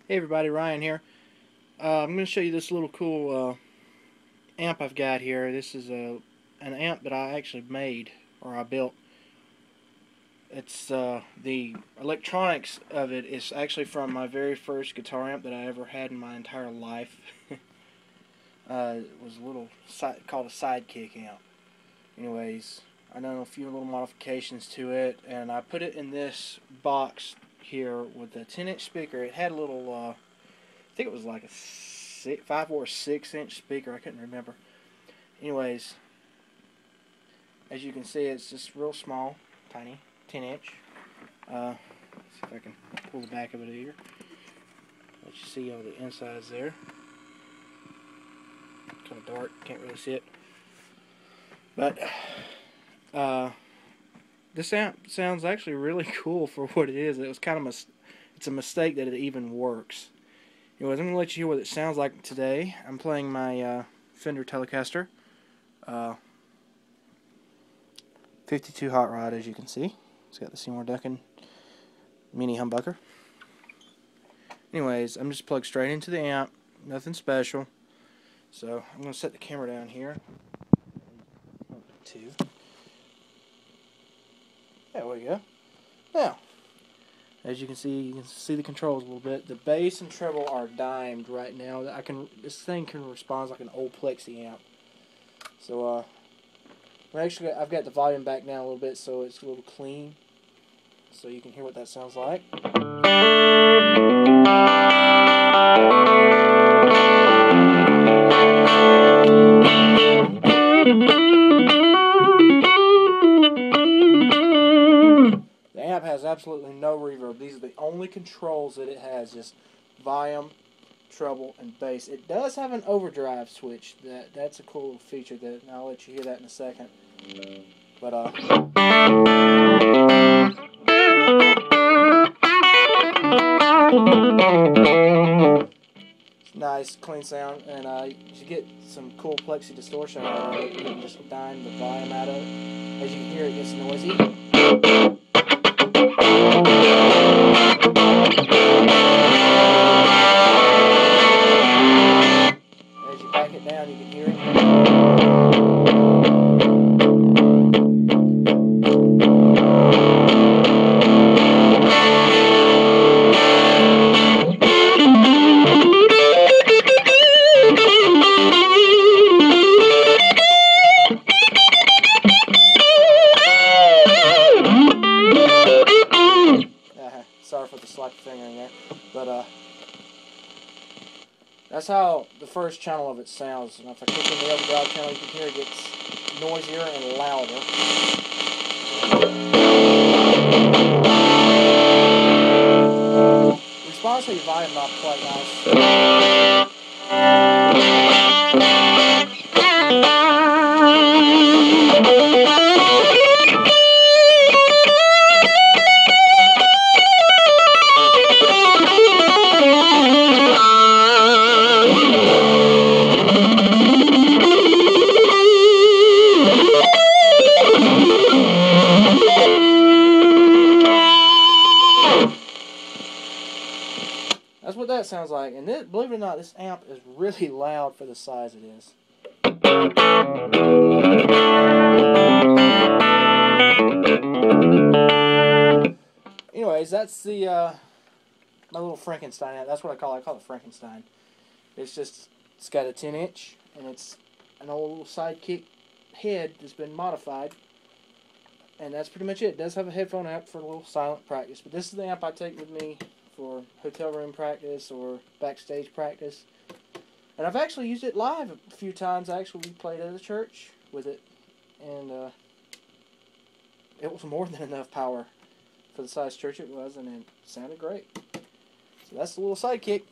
Hey everybody, Ryan here. I'm going to show you this little cool amp I've got here. This is an amp that I actually made, or I built. It's the electronics of it is actually from my very first guitar amp that I ever had in my entire life. It was a little called a sidekick amp. Anyways, I done a few little modifications to it, and I put it in this box here with a 10-inch speaker. It had a little, I think it was like a 5 or 6-inch speaker. I couldn't remember. Anyways, as you can see, it's just real small, tiny, 10-inch. See if I can pull the back of it here. Let you see all the insides there. Kind of dark, can't really see it. But this amp sounds actually really cool for what it is. It was kind of it's a mistake that it even works. Anyways, I'm going to let you hear what it sounds like today. I'm playing my Fender Telecaster 52 hot rod, as you can see. It's got the Seymour Duncan mini humbucker. Anyways, I'm just plugged straight into the amp. Nothing special. So I'm going to set the camera down here. There we go. Now, as you can see the controls a little bit. The bass and treble are dimed right now. This thing can respond like an old Plexi amp. So I've got the volume back down a little bit so it's a little clean, so you can hear what that sounds like. The amp has absolutely no reverb. These are the only controls that it has, just volume, treble, and bass. It does have an overdrive switch. That's a cool little feature, and I'll let you hear that in a second. But it's nice, clean sound, and you get some cool Plexi distortion out of it. You can just dime the volume out of it. As you can hear, it gets noisy. As you back it down, you can hear it. Sorry for the slap finger in there, but that's how the first channel of it sounds. And if I click in the overdrive channel, you can hear it gets noisier and louder. Response to your volume not quite nice. That's what that sounds like, and believe it or not, this amp is really loud for the size it is. Anyways, that's the my little Frankenstein amp. That's what I call it. I call it Frankenstein. It's got a 10-inch, and it's an old sidekick head that's been modified. And that's pretty much it. It does have a headphone amp for a little silent practice, but this is the amp I take with me for hotel room practice or backstage practice. And I've actually used it live a few times. We played at a church with it, and it was more than enough power for the size church it was, and it sounded great. So that's the little sidekick.